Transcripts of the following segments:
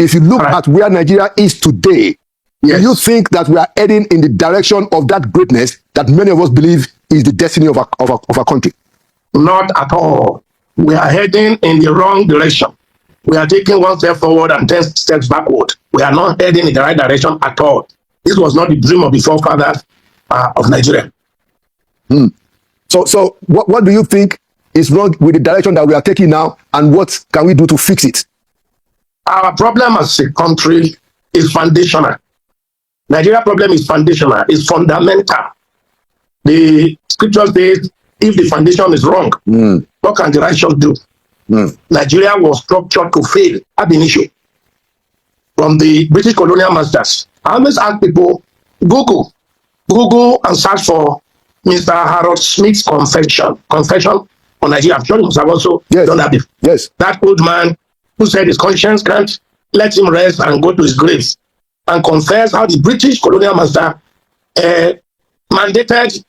if you look at where Nigeria is today, do you think that we are heading in the direction of that greatness that many of us believe is the destiny of our country? Not at all. We are heading in the wrong direction. We are taking one step forward and 10 steps backward. We are not heading in the right direction at all. This was not the dream of the forefathers of Nigeria. So what do you think is wrong with the direction that we are taking now, and what can we do to fix it? Our problem as a country is foundational. Nigeria problem is foundational, is fundamental. The scripture says, if the foundation is wrong, what can the righteous do? Nigeria was structured to fail ab initio. From the British colonial masters, I always ask people, Google and search for Mr. Harold Smith's confession on Nigeria. I'm sure you must have also done that before. Yes. That old man who said his conscience can't let him rest and go to his grave, and confess how the British colonial master mandated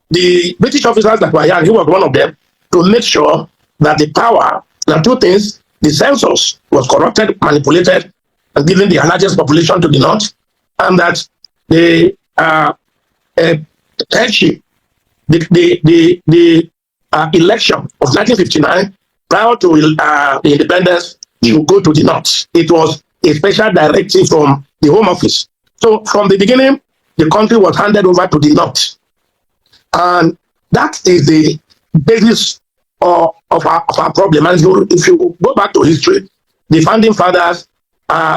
the British officers that were here, and he was one of them, to make sure that the power, the two things, the census was corrupted, manipulated, and given the largest population to the north, and that the headship, the election of 1959 prior to the independence should go to the north. It was a special directive from the Home Office. So from the beginning, the country was handed over to the north. And that is the basis of our problem. And if you go back to history, the founding fathers,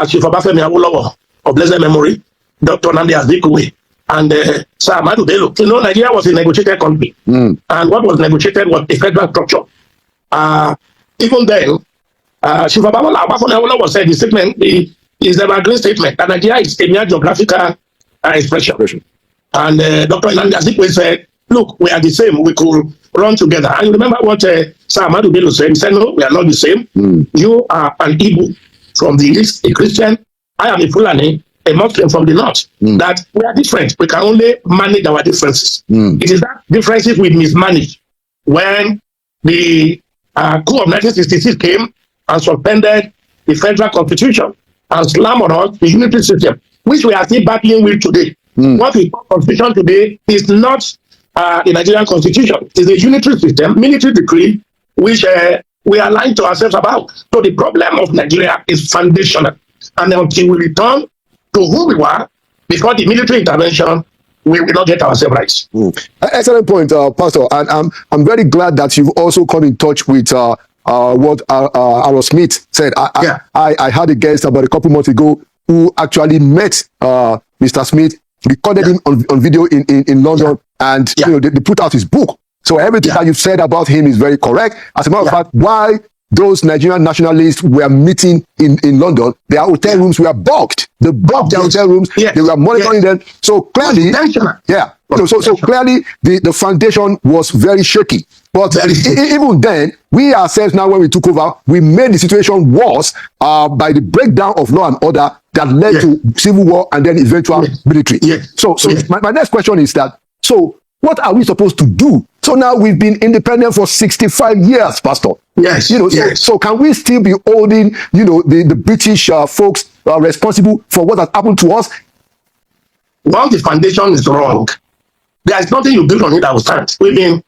Chief Obafemi Awolowo of blessed memory, Dr. Nnamdi, and Sir Ahmadu Bello. You know, Nigeria was a negotiated country. And what was negotiated was a federal structure. Even then, Chief Obafemi Awolowo said the statement is an evergreen statement that Nigeria is a mere geographical expression. And Dr. Nnamdi said, look, we are the same. We could run together. And you remember what Sir Ahmadu Bello said? He said, no, we are not the same. You are an Igbo from the east, a Christian. I am a Fulani, a Muslim from the north. That we are different. We can only manage our differences. It is that differences we mismanage. When the coup of 1966 came and suspended the federal constitution and slammed on us the unitary system, which we are still battling with today. What we call constitution today is not the Nigerian constitution. It's a unitary system, military decree, which we are lying to ourselves about. So the problem of Nigeria is foundational. And until we return to who we were before the military intervention, we will not get ourselves right. Excellent point, Pastor. And I'm very glad that you've also come in touch with what Harold Smith said. I had a guest about a couple months ago who actually met Mr. Smith, recorded him on video in London, and you know, they put out his book. So everything that you've said about him is very correct. As a matter of fact, why those Nigerian nationalists were meeting in London, their hotel rooms were booked. They booked their hotel rooms. They were monitoring them. So clearly, so clearly the foundation was very shaky. But even then, we ourselves now, when we took over, we made the situation worse by the breakdown of law and order that led to civil war and then eventual military. So my next question is that, so what are we supposed to do? So now we've been independent for 65 years, Pastor. So can we still be holding, the British folks responsible for what has happened to us? Once the foundation is wrong, there is nothing you build on it that will stand. We've been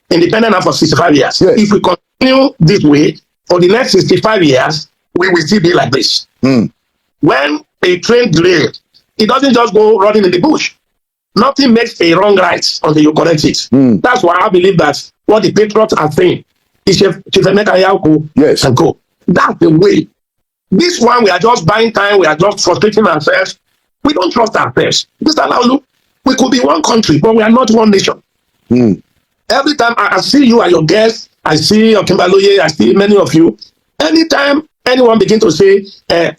independent now for 65 years. If we continue this way for the next 65 years, we will still be like this. When a train derails, it doesn't just go running in the bush. Nothing makes a wrong right until you correct it. That's why I believe that what the patriots are saying is Chief Emeka Yauko and go. That's the way. This one, we are just buying time. We are just frustrating ourselves. We don't trust ourselves. Mr. Laulu, we could be one country, but we are not one nation. Every time I see you and your guests, I see Okimbaloye, I see many of you. Anytime anyone begins to say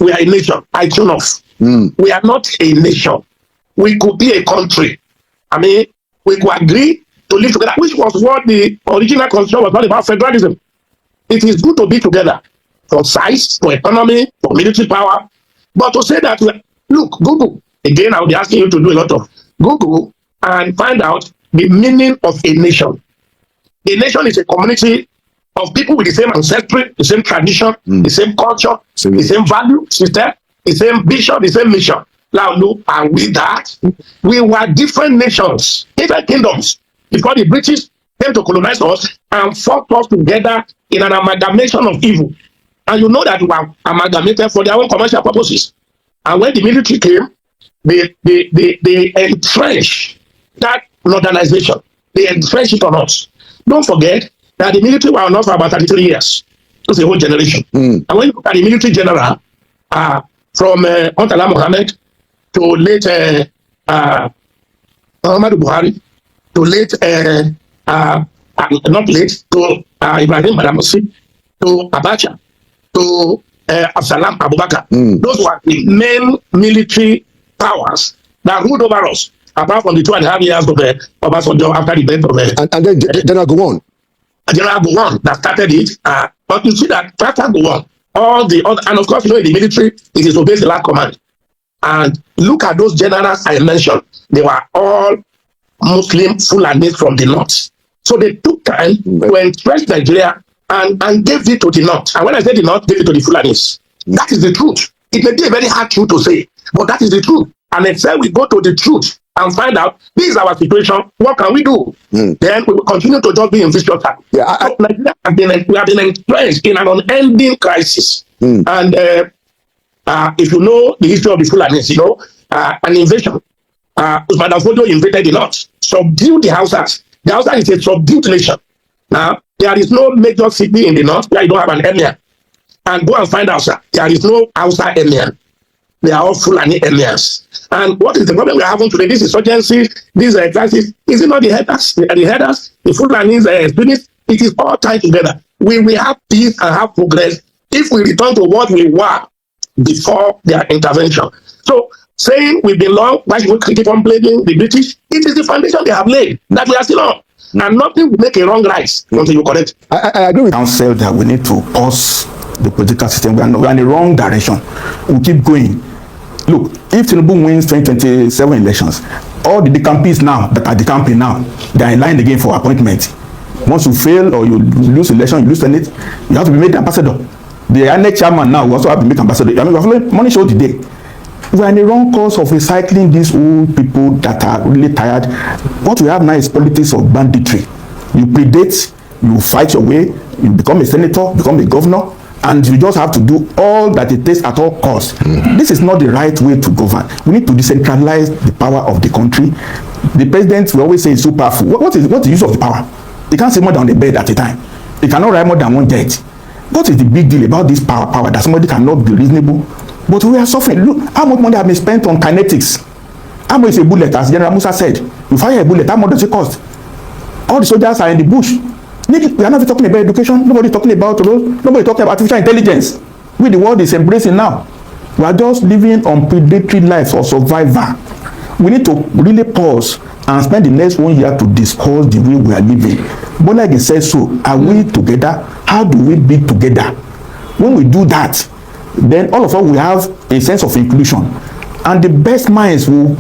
we are a nation, I tune off. We are not a nation. We could be a country. I mean, we could agree to live together, which was what the original constitution was not about, federalism. It is good to be together for size, for economy, for military power. But to say that, look, Google, again, I will be asking you to do a lot of Google and find out the meaning of a nation. A nation is a community of people with the same ancestry, the same tradition, the same culture, the same value system, the same vision, the same mission. Now, look, are we that? We were different nations, different kingdoms, before the British came to colonize us and forced us together in an amalgamation of evil. And you know that we were amalgamated for their own commercial purposes. And when the military came, they entrenched that modernization. They entrenched it on us. Don't forget that the military were on us for about 33 years. It's a whole generation. And when you look at the military general, from Murtala Mohammed to late Muhammadu Buhari, to late, not late, to Ibrahim Badamasi, to Abacha, to Absalam Abubakar. Those were the main military powers that ruled over us, apart from the 2.5 years of Obasanjo after the death of and then General Gowon. General Gowon that started it. But you see that after Gowon, all the other, and of course, you know, in the military, it is obeys the last command. And look at those generals I mentioned. They were all Muslim Fulanis from the north. So they took time to entrench Nigeria and gave it to the north. And when I say the north, gave it to the Fulanis. That is the truth. It may be a very hard truth to say, but that is the truth. And until we go to the truth and find out this is our situation, what can we do? Then we will continue to just be in vicious circle. So Nigeria we have been entrenched in an unending crisis. And if you know the history of the Fulanis, you know, an invasion. Usman Danfodio invaded the north, subdued the Hausas. The Hausa is a subdued nation. Now, there is no major city in the north where you don't have an emir. And go and find Hausa. There is no Hausa emir. They are all Fulani emirs. And what is the problem we are having today? This insurgency, this crisis, is it not the headers? The headers, the Fulanis, students, it is all tied together. We have peace and have progress if we return to what we were before their intervention. So, saying we belong, why should we keep on blaming the British? It is the foundation they have laid that we are still on. And nothing will make a wrong rise until you correct. I agree with counsel that we need to pause the political system. We are in the wrong direction. We keep going. Look, if Tinubu wins 2027 elections, all the decampees now that are decamping now, they are in line again for appointment. Once you fail or you lose election, you lose Senate, you have to be made ambassador. The INEC chairman now will also have to be made ambassador. I mean, money show the day. We are in the wrong course of recycling these old people that are really tired. What we have now is politics of banditry. You predate, you fight your way, you become a senator, become a governor, and you just have to do all that it takes at all costs. This is not the right way to govern. We need to decentralize the power of the country. The president will always say is so powerful. What's the use of the power? He can't sit more than on the bed at a time. He cannot ride more than one jet. What is the big deal about this power that somebody cannot be reasonable? But we are suffering. Look how much money has been spent on kinetics. How much is a bullet, as General Musa said? You fire a bullet, how much does it cost? All the soldiers are in the bush. We are not talking about education. Nobody is talking about roads. Nobody is talking about artificial intelligence. The world is embracing now. We are just living on predatory life for survival. We need to really pause and spend the next 1 year to discuss the way we are living. But like I said, so are we together? How do we be together? When we do that, then all of us will have a sense of inclusion. And the best minds will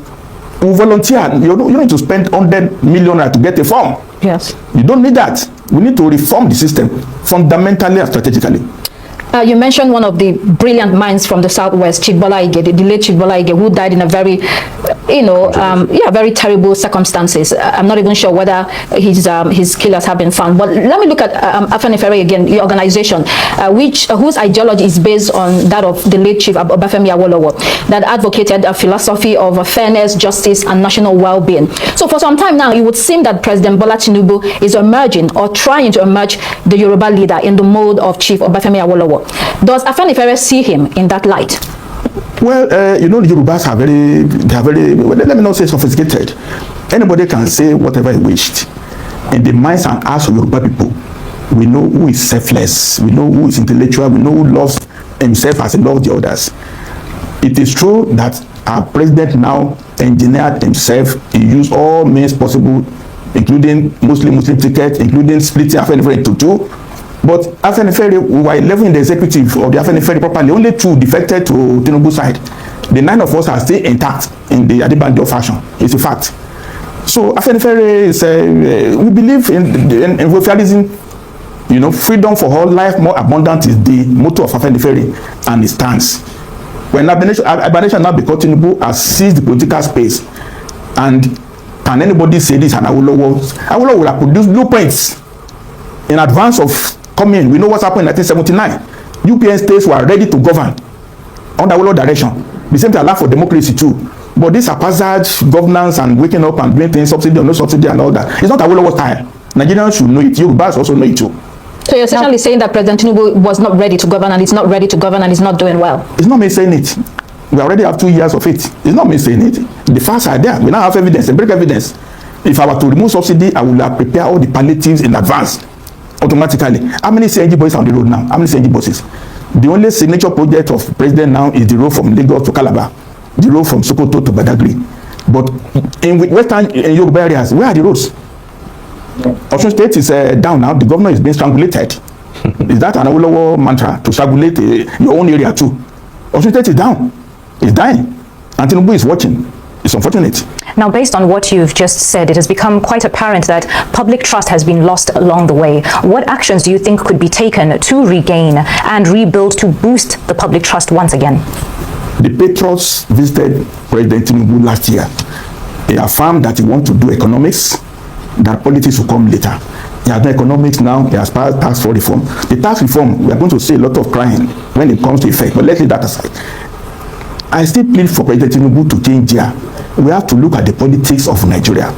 volunteer. You don't need to spend 100 million to get a form. Yes. You don't need that. We need to reform the system fundamentally and strategically. You mentioned one of the brilliant minds from the Southwest, Chief Bola Ige, the late Chief Bola Ige, who died in a very, very terrible circumstances. I'm not even sure whether his killers have been found. But let me look at Afenifere again, the organization, whose ideology is based on that of the late Chief Obafemi Awolowo, that advocated a philosophy of fairness, justice, and national well-being. So for some time now, it would seem that President Bola Tinubu is emerging or trying to emerge the Yoruba leader in the mold of Chief Obafemi Awolowo. Does Afenifere see him in that light? Well, the Yorubas are very, let me not say sophisticated. Anybody can say whatever he wished. In the minds and hearts of Yoruba people, we know who is selfless, we know who is intellectual, we know who loves himself as he loves the others. It is true that our president now engineered himself. He used all means possible, including Muslim tickets, including splitting Afenifere into two. But Afenifere, we were 11 in the executive of the Afenifere properly. Only 2 defected to Tinubu's side. The 9 of us are still intact in the Adebanjo fashion. It's a fact. So Afenifere is, we believe in welfareism. Freedom for all, life more abundant is the motto of Afenifere, and it stands. When Abanation now because Tinubu has seized the political space, and can anybody say this? And Awolowo will have produced blueprints in advance of coming. We know what's happened in 1979. UPN states were ready to govern under Awolowo direction. The same thing allowed for democracy too. But this haphazard governance and waking up and doing things, subsidy or no subsidy and all that, it's not Awolowo style. Nigerians should know it. Yorubas also know it too. So you're essentially saying that President Tinubu was not ready to govern, and he's not ready to govern, and he's not doing well. It's not me saying it. We already have 2 years of it. It's not me saying it. The facts are there. We now have evidence, empirical evidence. If I were to remove subsidy, I would have prepared all the palliatives in advance, automatically. How many CNG buses on the road now? How many CNG buses? The only signature project of president now is the road from Lagos to Calabar, the road from Sokoto to Badagry. But in Western Yoruba areas, where are the roads? Osun State is down now. The governor is being strangulated. Is that an Awolowo mantra to strangulate your own area too? Osun State is down. It's dying. And Tinubu is watching. It's unfortunate. Now, based on what you've just said, it has become quite apparent that public trust has been lost along the way. What actions do you think could be taken to regain and rebuild to boost the public trust once again? The patriots visited President Tinubu last year. He affirmed that he wants to do economics, that politics will come later. He has done economics now. He has passed tax reform. The tax reform, we are going to see a lot of crying when it comes to effect, but let's leave that aside. I still plead for President Tinubu to change gear. We have to look at the politics of Nigeria.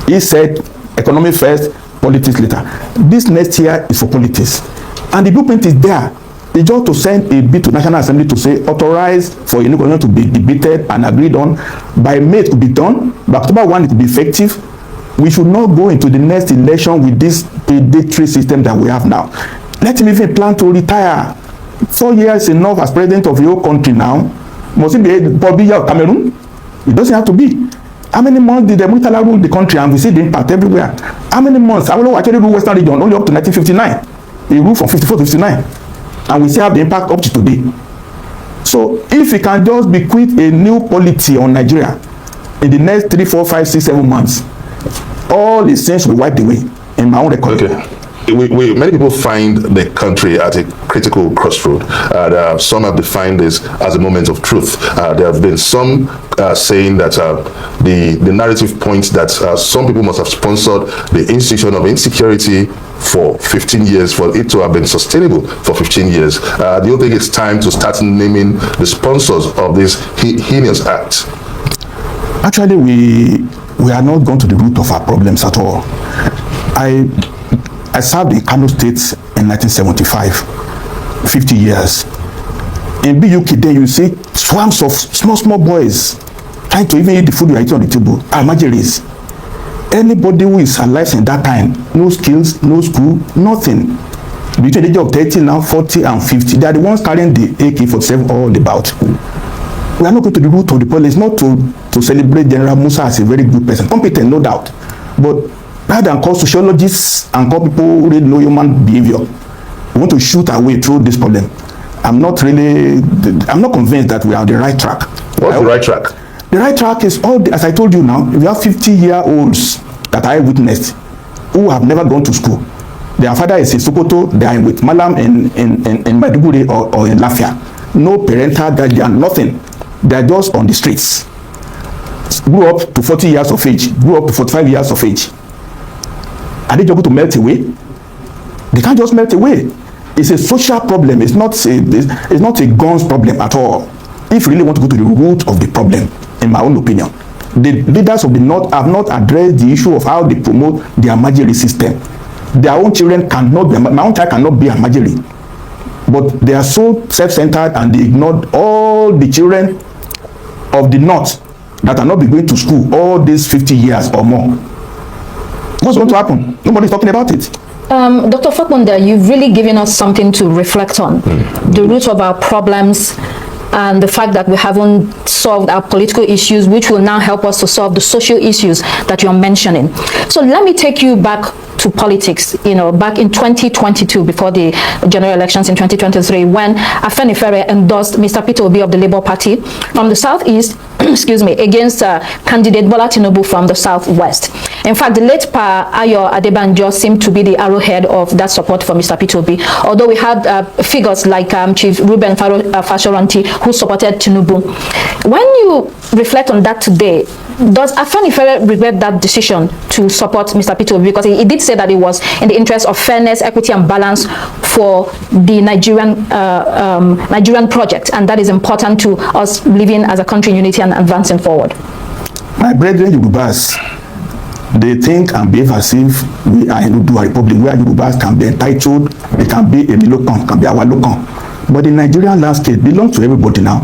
He said, economy first, politics later. This next year is for politics. And the blueprint is there. It's just to send a bill to National Assembly to say, authorized for a new constitution to be debated and agreed on. By May it could be done. By October 1 it could be effective. We should not go into the next election with this predatory system that we have now. Let him even plan to retire. 4 years enough as president of your country now. Must it be Bobby of Cameroon? It doesn't have to be. How many months did the Murtala rule the country, and we see the impact everywhere? How many months? I will actually rule Western region only up to 1959. He ruled from 54 to 59. And we still have the impact up to today. So if we can just bequeath a new polity on Nigeria in the next 3, 4, 5, 6, 7 months, all the sins will wipe away in my own record. Okay. Many people find the country at a critical crossroad. Some have defined this as a moment of truth. There have been some saying that the narrative points that some people must have sponsored the institution of insecurity for 15 years for it to have been sustainable for 15 years. Do you think it's time to start naming the sponsors of this heinous act? Actually, we are not going to the root of our problems at all. I served in Kanu State in 1975, 50 years. In BUK, then you see swarms of small boys trying to even eat the food you are eating on the table. Almajiris. Anybody who is alive in that time, no skills, no school, nothing. Between the age of 30 now, 40 and 50, they are the ones carrying the AK-47 all about. We are not going to the root of the problem. It's not to celebrate General Musa as a very good person. Competent, no doubt. But rather than call sociologists and call people who really know human behavior, we want to shoot our way through this problem. I'm not convinced that we are on the right track. What's the right track? The right track is as I told you now, we have 50-year-olds that I witnessed who have never gone to school. Their father is in Sokoto, they are with Malam in Maiduguri or in Lafia. No parental guardian, nothing. They are just on the streets. Grew up to 40 years of age, grew up to 45 years of age. Are they just going to melt away? They can't just melt away. It's a social problem. It's not a guns problem at all. If you really want to go to the root of the problem, in my own opinion, the leaders of the North have not addressed the issue of how they promote their Almajiri system. Their own children cannot be, my own child cannot be Almajiri. But they are so self-centered and they ignored all the children of the North that are not be going to school all these 50 years or more. What's going to happen? Nobody's talking about it. Dr. Fakunda, you've really given us something to reflect on. The root of our problems and the fact that we haven't solved our political issues, which will now help us to solve the social issues that you're mentioning. So let me take you back to politics, back in 2022, before the general elections in 2023, when Afenifere endorsed Mr. Peter Obi of the Labour Party from the Southeast excuse me, against candidate Bola Tinubu from the Southwest. In fact, the late Pa Ayo Adebanjo seemed to be the arrowhead of that support for Mr. Peter Obi, although we had figures like Chief Ruben Fashoranti, who supported Tinubu. When you reflect on that today, does Afenifere regret that decision to support Mr. Peter Obi? Because he did say that it was in the interest of fairness, equity, and balance for the Nigerian project, and that is important to us living as a country in unity and advancing forward. My brethren Yorubas, they think and behave as if we are in Udua Republic, where Yorubas can be entitled, they can be a Milokan, can be our Lokan. But the Nigerian landscape belongs to everybody now.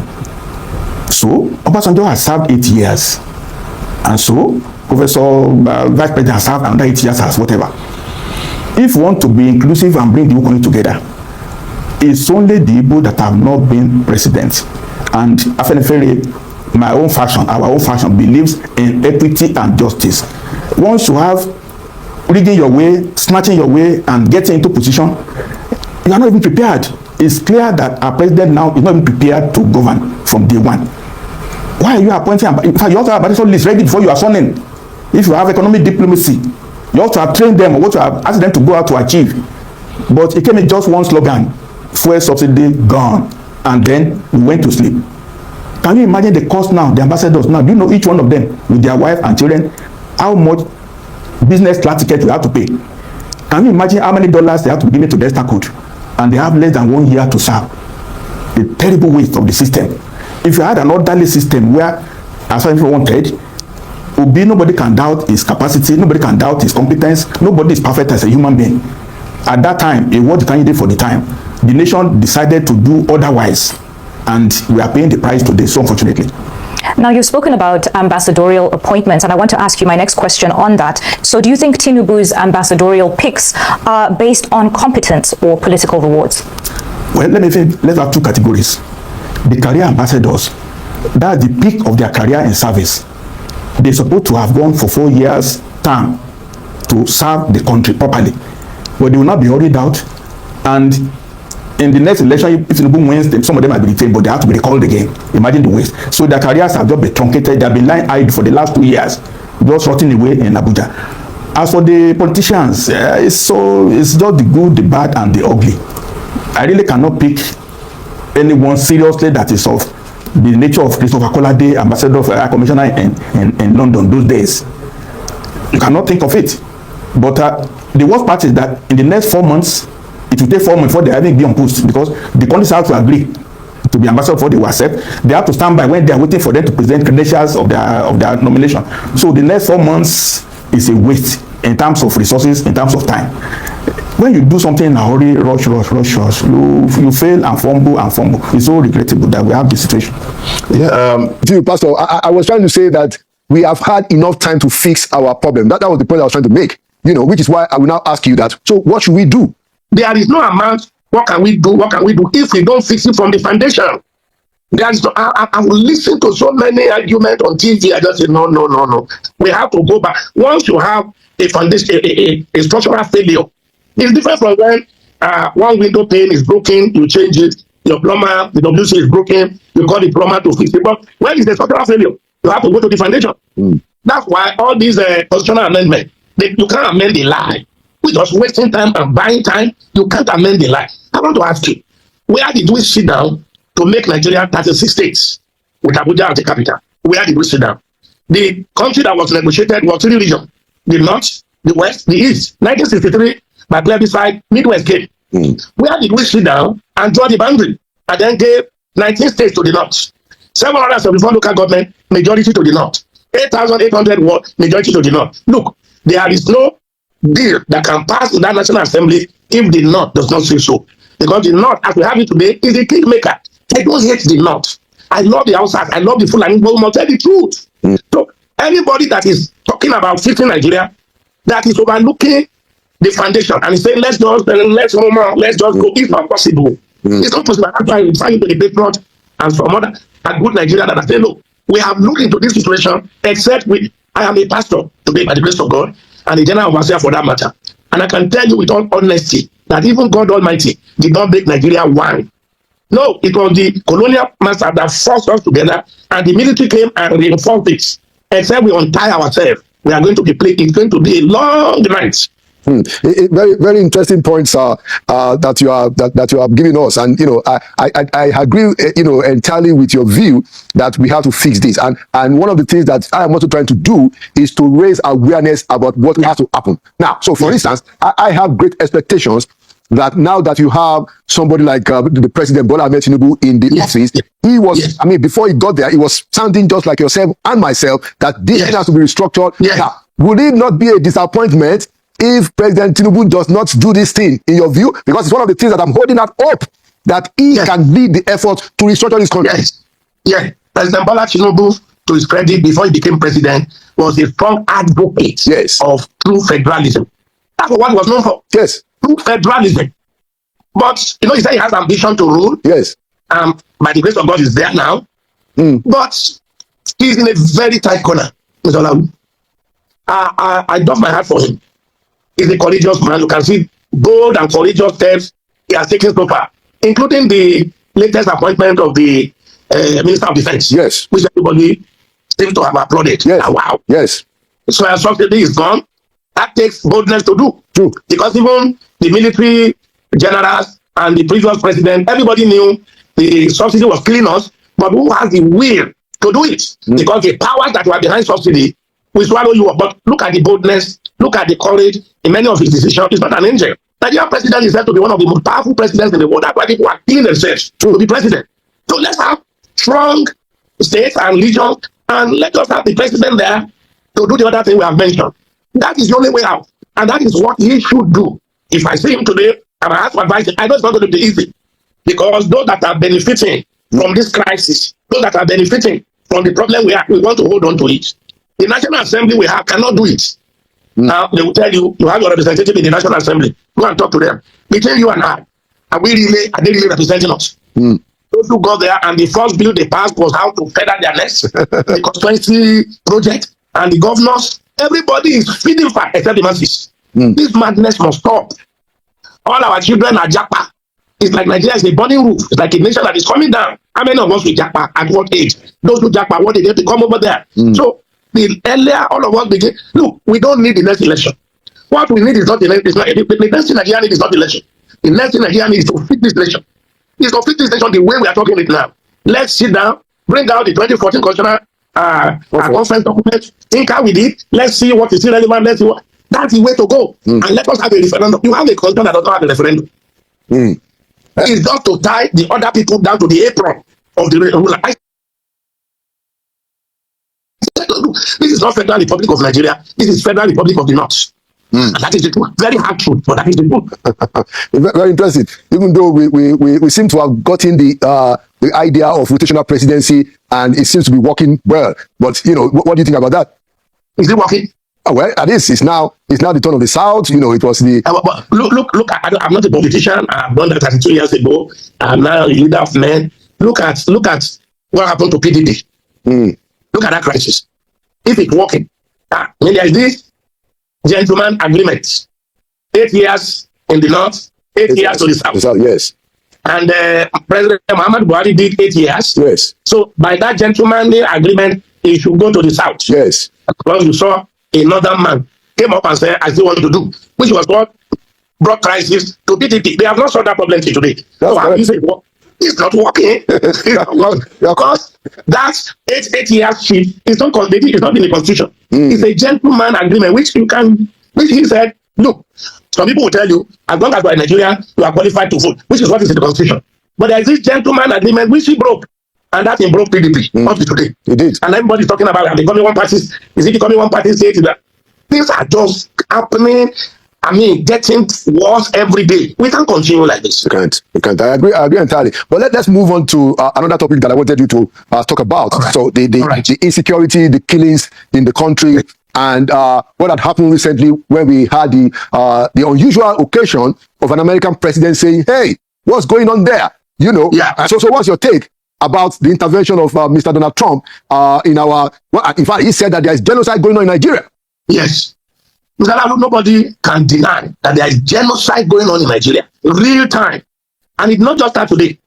So, Obasanjo has served 8 years. And so, Professor Vice President has served another 8 years as whatever. If we want to be inclusive and bring the whole country together, it's only the Igbo that have not been presidents. And Afenifere, my own faction, our own faction, believes in equity and justice. Once you have rigging your way, snatching your way, and getting into position, you are not even prepared. It's clear that our president now is not even prepared to govern from day one. Why are you appointing? In fact, you also have a list ready before you are sworn in. If you have economic diplomacy, you also have trained them or what you have asked them to go out to achieve. But it came in just one slogan: fuel subsidy gone, and then we went to sleep. Can you imagine the cost now? The ambassadors now, do you know each one of them with their wife and children how much business class ticket you have to pay? Can you imagine how many dollars they have to be given to the extra code? And they have less than 1 year to serve. A terrible waste of the system. If you had an orderly system where, as far as everyone wanted, Obi, nobody can doubt his capacity, nobody can doubt his competence, nobody is perfect as a human being. At that time, he was the candidate for the time. The nation decided to do otherwise, and we are paying the price today, so unfortunately. Now, you've spoken about ambassadorial appointments, and I want to ask you my next question on that. So do you think Tinubu's ambassadorial picks are based on competence or political rewards? Well, let's have two categories. The career ambassadors, that's the peak of their career in service. They're supposed to have gone for 4 years term to serve the country properly. But they will not be hurried out, and in the next election, if Tinubu wins, then some of them might be retained, but they have to be recalled again. Imagine the waste. So their careers have just been truncated. They have been lying-eyed for the last 2 years, just rotting away in Abuja. As for the politicians, it's just the good, the bad, and the ugly. I really cannot pick anyone seriously that is of the nature of Christopher Kolade, ambassador of commissioner in London those days. You cannot think of it. But the worst part is that in the next 4 months, it will take 4 months before they even be on post, because the countries have to agree to be ambassador before they will accept. They have to stand by when they are waiting for them to present credentials of their nomination. So the next 4 months is a waste in terms of resources, in terms of time. When you do something in a hurry, rush, you fail and fumble. It's so regrettable that we have this situation. Yeah, Pastor, I was trying to say that we have had enough time to fix our problem. That was the point I was trying to make, which is why I will now ask you that. So what should we do? There is no amount. What can we do? If we don't fix it from the foundation? There is no, I will listen to so many arguments on TV. I just say, no. We have to go back. Once you have a foundation, a structural failure, it's different from when one window pane is broken, you change it. Your plumber, the WC is broken, you call the plumber to fix it. But when it's a structural failure, you have to go to the foundation. That's why all these constitutional amendments, you can't amend the lie. We're just wasting time and buying time. You can't amend the lie. I want to ask you, where did we sit down to make Nigeria 36 states with Abuja as the capital? Where did we sit down? The country that was negotiated was 3 regions: the North, the West, the East. 1963, by plebiscite, Midwest came. Where did we sit down and draw the boundary and then gave 19 states to the North, 774 local government, majority to the North, 8,800 ward, majority to the North? Look, there is no bill that can pass in that National Assembly if the North does not say so. Because the North, as we have it today, is the kingmaker. I don't hate the North. I love the Hausas. I love the Fulani, but we must tell the truth. So anybody that is talking about fixing Nigeria, that is overlooking the foundation and is saying, let's just go. It's not possible. It's not possible. That's why we find the patriot and some other a good Nigeria that I say, look, we have looked into this situation, except I am a pastor today by the grace of God, and a general overseer for that matter. And I can tell you with all honesty that even God Almighty did not make Nigeria one. No, it was the colonial master that forced us together, and the military came and reinforced it. Except we untie ourselves, we are going to be playing. It's going to be a long night. Very, very interesting points that you have given us, and I agree entirely with your view that we have to fix this, and one of the things that I am also trying to do is to raise awareness about what has to happen now. So, for instance, I have great expectations that now that you have somebody like the President Bola Ahmed Tinubu in the office, he was, I mean, before he got there, he was sounding just like yourself and myself that this has to be restructured. Now, would it not be a disappointment if President Tinubu does not do this thing, in your view? Because it's one of the things that I'm holding out hope that he can lead the effort to restructure this country. President Bola Tinubu, to his credit, before he became president, was a strong advocate of true federalism. That's what he was known for. True federalism. But he said he has ambition to rule. By the grace of God, he's there now. But he's in a very tight corner, Mr. Olawu. I doff my heart for him. He's a courageous man. You can see bold and courageous steps he has taken so far, including the latest appointment of the Minister of Defense, which everybody seems to have applauded. Wow. So subsidy is gone. That takes boldness to do. True. Because even the military generals and the previous president, everybody knew the subsidy was killing us, but who has the will to do it? Because the powers that were behind subsidy will swallow you up. But look at the boldness, look at the courage in many of his decisions. He's not an angel. Nigerian president is said to be one of the most powerful presidents in the world. That's why people are killing themselves to be president. So let's have strong states and regions, and let us have the president there to do the other thing we have mentioned. That is the only way out. And that is what he should do. If I see him today, and I ask for advice, I know it's not going to be easy. Because those that are benefiting from this crisis, those that are benefiting from the problem we have, we want to hold on to it. The National Assembly we have cannot do it. Now, they will tell you, you have your representative in the National Assembly. Go and talk to them. Between you and I, are they really representing us? Those who go there, and the first bill they passed was how to feather their nest, the constituency project, and the governors. Everybody is feeding fire except the masses. This madness must stop. All our children are japa. It's like Nigeria is a burning roof. It's like a nation that is coming down. How many of us will japa? At what age? Those who japa, what they get to come over there. So the earlier all of us begin, look, we don't need the next election. What we need is not the next. The next thing Nigeria needs is not the election. The next thing Nigeria needs is to fit this nation. It's to fit this nation the way we are talking it now. Let's sit down, bring out the 2014 constitutional conference document, think how we did. Let's see what is relevant. Let's see what. That's the way to go. And let us have a referendum. You have a constitution that does not have a referendum. It's just to tie the other people down to the apron of the ruler. This is not Federal Republic of Nigeria. This is Federal Republic of the North. And that is the truth. Very hard truth, but that is the truth. Very interesting. Even though we seem to have gotten the idea of rotational presidency, and it seems to be working well. But what do you think about that? Is it working? Oh, well, at least it's now the turn of the South. It was the. But look. I'm not a politician. I've done that 32 years ago. I'm now a leader of men. Look at what happened to PDP. Look at that crisis. If it's working, maybe there is this gentleman agreement. 8 years in the north, 8 years to the south. Yes. And President Muhammad Buhari did 8 years. Yes. So by that gentlemanly agreement, he should go to the south. Yes. Because you saw a northern man came up and said, I still want to do, which was what brought crisis to PDP. They have not solved that problem till today. It's not working. Because that's 8 years shift. It's not in the constitution. It's a gentleman agreement, which he said, look, some people will tell you, as long as you are in Nigeria, you are qualified to vote, which is what is in the constitution. But there is this gentleman agreement which he broke. And that broke PDP up to today. It did. And everybody's talking about it. Becoming one party. Is it becoming one party state? Things are just happening. I mean, getting worse every day. We can't continue like this. We can't. I agree entirely. But let's move on to another topic that I wanted you to talk about. Right. So the insecurity, the killings in the country, and what had happened recently when we had the unusual occasion of an American president saying, "Hey, what's going on there?" Yeah. So what's your take about the intervention of Mr. Donald Trump in fact, he said that there is genocide going on in Nigeria. Yes. Nobody can deny that there is genocide going on in Nigeria, real time. And it's not just that today.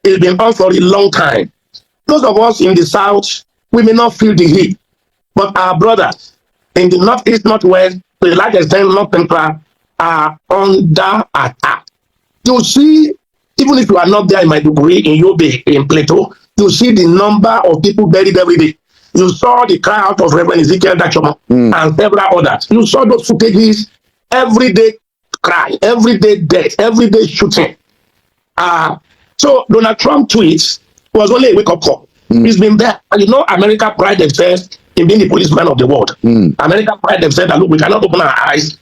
It's been on for a long time. Those of us in the South, we may not feel the heat, but our brothers in the Northeast, Northwest, to a large extent, North Central, are under attack. You see, even if you are not there in Maiduguri, in Yobe, in Plateau, you see the number of people buried every day. You saw the cry out of Reverend Ezekiel Dachomo and several others. You saw those footages, everyday cry, everyday death, everyday shooting. So Donald Trump tweets was only a wake-up call. He's been there. And you know, America pride themselves in being the policeman of the world. America pride themselves that, look, we cannot open our eyes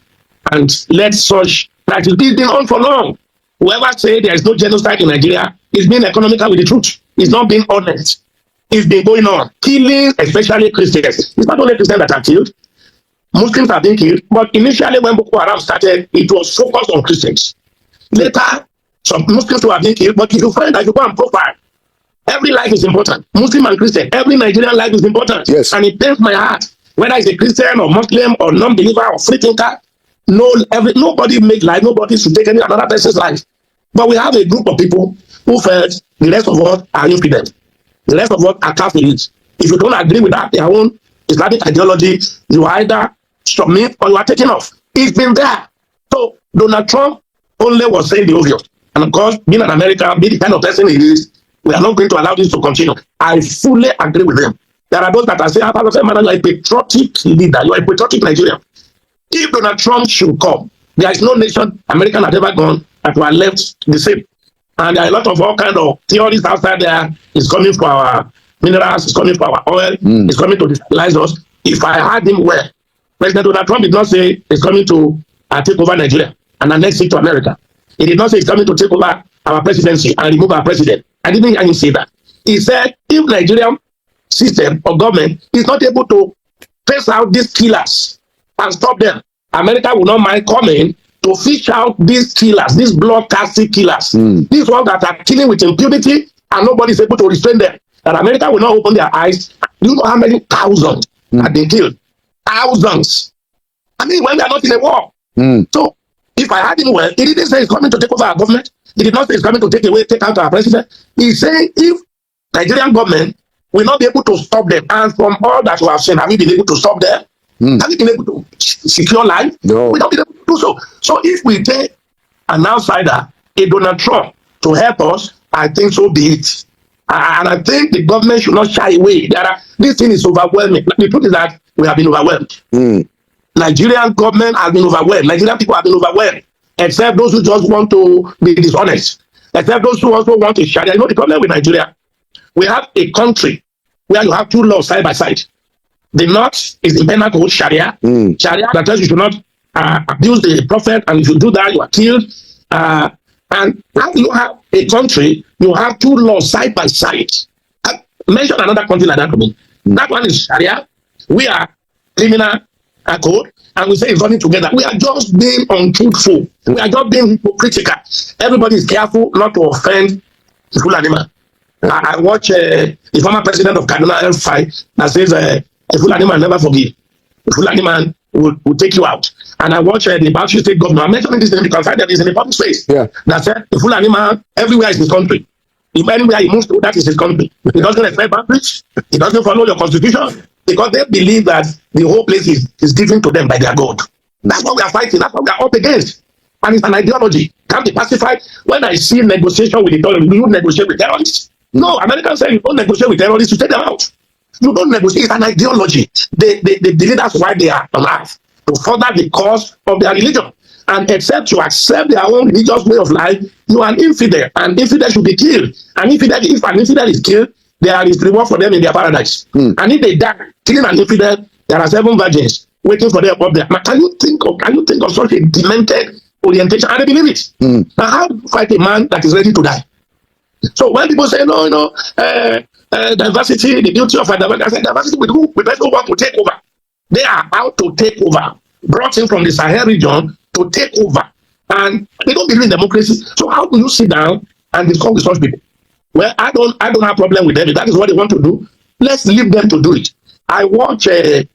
and let such practice be on for long. Whoever say there is no genocide in Nigeria is being economical with the truth. It's not being honest. It's been going on. Killing, especially Christians. It's not only Christians that are killed. Muslims are being killed. But initially when Boko Haram started, it was focused on Christians. Later, some Muslims were being killed. But if you find that you go and profile, every life is important. Muslim and Christian, every Nigerian life is important. Yes. And it pains my heart. Whether it's a Christian or Muslim or non-believer or free thinker, nobody make life, nobody should take any another person's life. But we have a group of people who felt the rest of us are infidels. The rest of us are Catholics. If you don't agree with that, their own Islamic ideology, you either submit or you are taken off. It's been there. So Donald Trump only was saying the obvious. And of course, being an American, being the kind of person he is, we are not going to allow this to continue. I fully agree with them. There are those that are saying, you are a patriotic leader, you are a patriotic Nigerian. If Donald Trump should come, there is no nation American has ever gone that were left the same. And there are a lot of all kind of theories outside there. It's coming for our minerals, it's coming for our oil, it's coming to destabilize us. If I heard him well, President Donald Trump did not say it's coming to take over Nigeria and annex it to America. He did not say it's coming to take over our presidency and remove our president. I didn't hear him say that. He said if Nigerian system or government is not able to trace out these killers and stop them, America will not mind coming to fish out these killers, these bloodthirsty killers, these ones that are killing with impunity and nobody is able to restrain them. That America will not open their eyes. You know how many thousands have been killed? Thousands. I mean, when they are not in a war. So, if I heard him well, he didn't say he's coming to take over our government. He did not say he's coming to take out our president. He's saying if Nigerian government will not be able to stop them, and from all that you have seen, have you been able to stop them? Have you been able to secure life? No. We don't be able to do so. So if we take an outsider, a Donald Trump, to help us, I think so be it. And I think the government should not shy away. This thing is overwhelming. The truth is that we have been overwhelmed. Nigerian government has been overwhelmed. Nigerian people have been overwhelmed. Except those who just want to be dishonest. Except those who also want to Sharia. You know the problem with Nigeria? We have a country where you have two laws side by side. The North is the penal code Sharia. Sharia that tells you should not abuse the prophet, and if you do that, you are killed. And now you have a country, you have two laws side by side. Mention another country like that to me. That one is Sharia. We are criminal code, and we say it's running together. We are just being untruthful. We are just being hypocritical. Everybody is careful not to offend the full animal. I watch the former president of Kanu L5 that says a Fulani man never forgive. A Fulani man will take you out. And I watch the Bauchi state governor. I'm mentioning this name, you can find that is in the public space. Yeah. That said, the Fulani man everywhere is his country. If anywhere he moves to, that is his country. He doesn't respect boundaries. He doesn't follow your constitution because they believe that the whole place is given to them by their God. That's what we are fighting. That's what we are up against. And it's an ideology. Can't be pacified. When I see negotiation with the terrorists, you negotiate with terrorists. No, Americans say you don't negotiate with terrorists, you take them out. You don't negotiate. It's an ideology. They believe that's why they are on earth, to further the cause of their religion. And except you accept their own religious way of life, you are an infidel. And infidel should be killed. And if an infidel is killed, there is reward for them in their paradise. And if they die killing an infidel, there are 7 virgins waiting for them up there. Now, can you think of such a demented orientation? And they believe it. Now, how do you fight a man that is ready to die? So when people say no, diversity, the beauty of diversity, I say diversity with who? With those who want to take over. They are out to take over, brought in from the Sahel region to take over, and they don't believe in democracy. So how do you sit down and discuss with such people? Well, I don't have problem with them. If that is what they want to do, let's leave them to do it. I watch the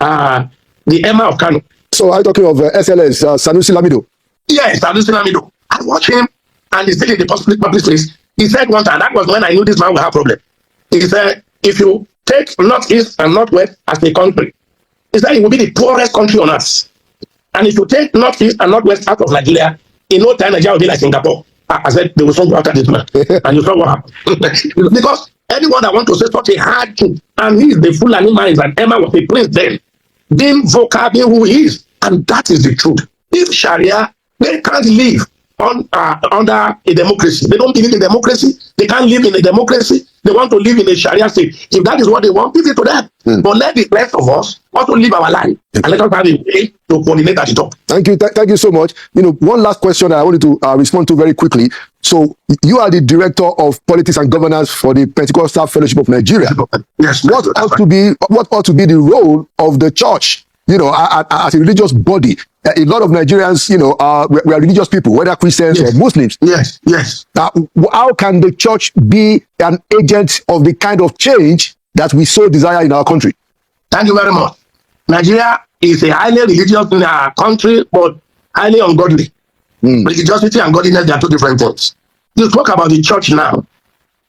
Emma of Kanu. So I'm talking of SLS, Sanusi Lamido. Yes, Sanusi Lamido. I watch him, and he's still in the public place. He said one time, that was when I knew this man will have problem. He said, if you take Northeast and Northwest as a country, he said it will be the poorest country on earth. And if you take Northeast and Northwest out of Nigeria, in no time Nigeria will be like Singapore. I said they will soon go after this man. And you saw what happened. Because anyone that wants to say such a hard truth, and he is the full animal, and Emma was a prince then, being vocal, being who he is. And that is the truth. If Sharia, they can't live under a democracy. They don't believe in democracy. They can't live in a democracy. They want to live in a Sharia state. If that is what they want, give it to them. But let the rest of us also live our life. And let us have a way to coordinate at the top. Thank you. Thank you so much. One last question that I wanted to respond to very quickly. So you are the director of politics and governance for the Pentecostal Fellowship of Nigeria. Yes. What ought to be the role of the church, as a religious body? A lot of Nigerians, we are religious people, whether Christians or Muslims. Yes, yes. Now, how can the church be an agent of the kind of change that we so desire in our country? Thank you very much. Nigeria is a highly religious country, but highly ungodly. Religiosity and godliness, they are two different things. You talk about the church now,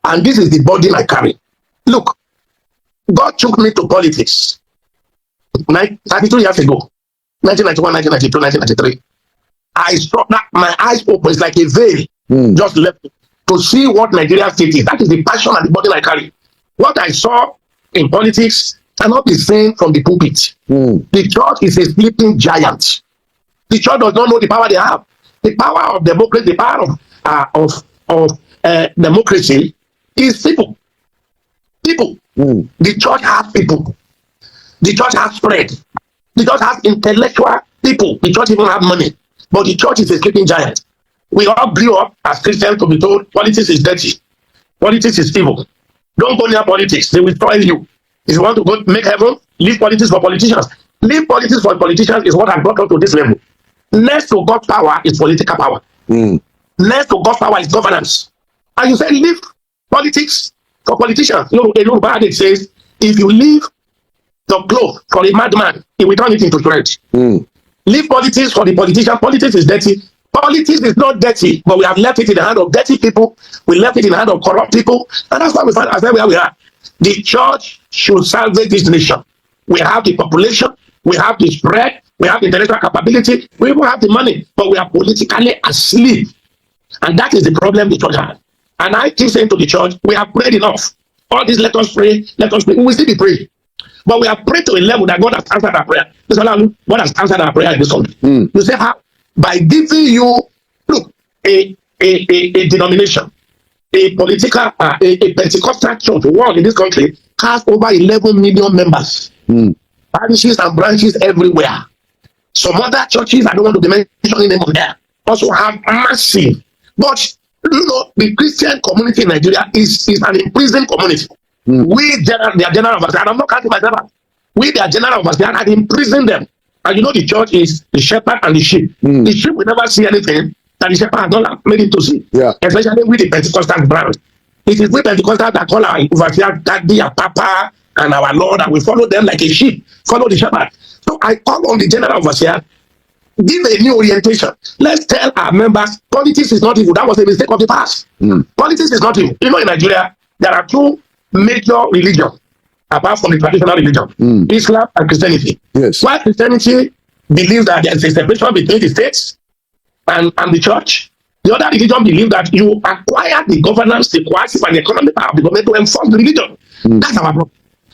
and this is the burden I carry. Look, God took me to politics 32 years ago. 1991, 1992, 1993. I saw that my eyes open. It's like a veil just left to see what Nigeria state is. That is the passion and the burden I carry. What I saw in politics cannot be seen from the pulpit. The church is a sleeping giant. The church does not know the power they have. The power of democracy, the power of democracy is people. People. The church has people. The church has spread. The church has intellectual people. The church even have money. But the church is a sleeping giant. We all grew up as Christians to be told politics is dirty. Politics is evil. Don't go near politics. They will spoil you. If you want to go make heaven, leave politics for politicians. Leave politics for politicians is what has brought us to this level. Next to God's power is political power. Next to God's power is governance. And you say leave politics for politicians. A Yoruba adage says, if you leave the cloth for a madman, he will turn it into thread. Leave politics for the politician. Politics is dirty. Politics is not dirty, but we have left it in the hand of dirty people. We left it in the hand of corrupt people. And that's why we find ourselves where we are. The church should salvage this nation. We have the population. We have the spread. We have the intellectual capability. We even have the money. But we are politically asleep. And that is the problem the church has. And I keep saying to the church, we have prayed enough. All this, let us pray. Let us pray. We will still be praying. But we have prayed to a level that God has answered our prayer. God has answered our prayer in this country. You say how? By giving you, look, a denomination, a political, a Pentecostal church, one in this country, has over 11 million members. Parishes and branches everywhere. Some other churches, I don't want to be mentioning them on there, also have massive. But, the Christian community in Nigeria is an imprisoned community. We, their general overseer, and I'm not counting myself out. We, their general overseer, had imprisoned them. And the church is the shepherd and the sheep. The sheep will never see anything that the shepherd has not made him to see. Especially with the Pentecostal branch. It is we Pentecostals that call our overseer Daddy, our Papa, and our Lord, and we follow them like a sheep. Follow the shepherd. So I call on the general overseer, give a new orientation. Let's tell our members, politics is not evil. That was a mistake of the past. Politics is not evil. In Nigeria, there are two major religions apart from the traditional religion, Islam and Christianity. While Christianity believes that there is a separation between the states and the church, the other religion believes that you acquire the governance, the coercive and the economic power of the government to enforce the religion. That's our problem.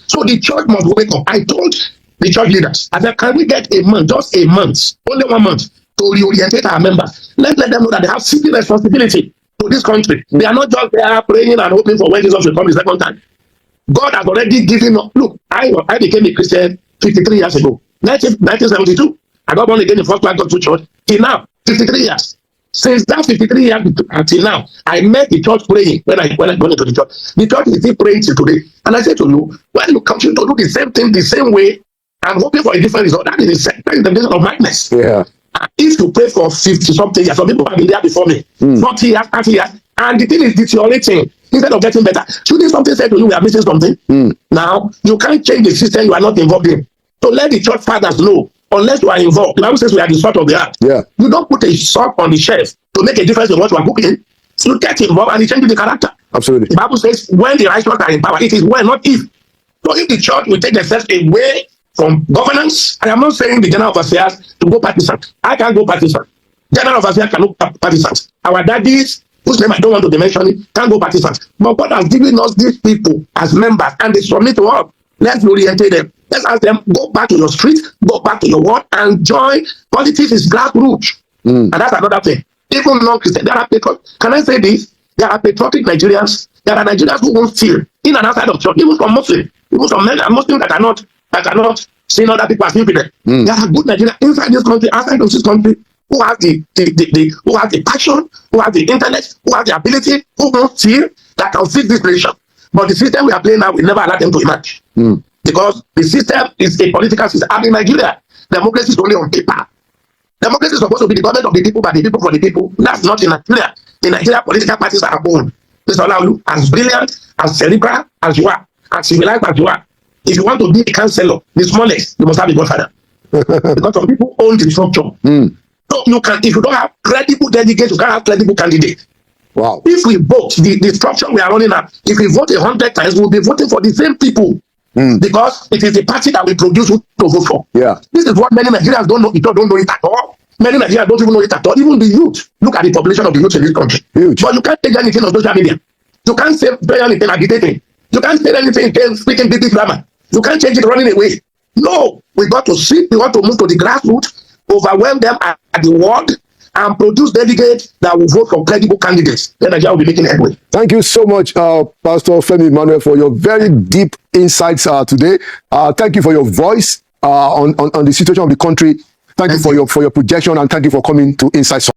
So the church must wake up. I told the church leaders, I said, can we get a month, just a month, only 1 month, to reorientate our members? Let them know that they have civil responsibility to this country. They are not just there praying and hoping for when Jesus will come the second time. God has already given up. Look, I became a Christian 53 years ago. 1972. I got born again in First Class Gospel Church. Till now, 53 years. Since that 53 years until now, I met the church praying when I went into the church. The church is still praying till today. And I said to you, when you continue to do the same thing the same way, I'm hoping for a different result. That is the definition of madness. If you pray for 50-something years, some people have been there before me, 40 years, 30 years, and the thing is deteriorating instead of getting better. Shouldn't something say to you, we are missing something? Now, you can't change the system you are not involved in. So let the church fathers know, unless you are involved. The Bible says we are the salt of the earth. You don't put a salt on the shelf to make a difference in what you are cooking. You get involved and it changes the character. Absolutely. The Bible says, when the righteous are in power, it is when, not if. So if the church will take themselves away from governance, I am not saying the general overseers to go partisan. I can't go partisan. General overseers cannot go partisans. Our daddies, whose name I don't want to mention it, can't go partisans. But God has given us these people as members, and they submit to us. Let's orientate them. Let's ask them, go back to your street, go back to your world, and join. Politics is grassroots. And that's another thing. Even non-Christian, there are patriotic. Can I say this? There are patriotic Nigerians. There are Nigerians who won't steal in and outside of church, even from Muslims, even from men and Muslims that are not seeing other people as infidel. There are good Nigerians inside this country, outside of this country, who have who have the passion, who have the intellect, who have the ability, who won't steal, that can fix this nation. But the system we are playing now will never allow them to emerge. Because the system is a political system. And in Nigeria, democracy is only on paper. Democracy is supposed to be the government of the people, by the people, for the people. That's not in Nigeria. In Nigeria, political parties are owned. This allows you, as brilliant, as cerebral as you are, as civilized as you are. If you want to be a councillor, the smallest, you must have a godfather. Because some people own the structure. So you can, if you don't have credible delegates, you can't have credible candidates. Wow. If we vote, the structure we are running now, if we vote 100 times, we'll be voting for the same people. Because it is the party that we produce who to vote for. Yeah. This is what many Nigerians don't know. Don't know it at all. Many Nigerians don't even know it at all. Even the youth. Look at the population of the youth in this country. Huge. But you can't take anything on social media. You can't say anything agitating. You can't say anything speaking big grammar. You can't change it running away. No, we got to see. We want to move to the grassroots, overwhelm them at the world, and produce delegates that will vote for credible candidates. Then Nigeria will be making headway. Thank you so much, Pastor Femi Emmanuel, for your very deep insights today. Thank you for your voice on the situation of the country. Thank you for your projection, and thank you for coming to Insights.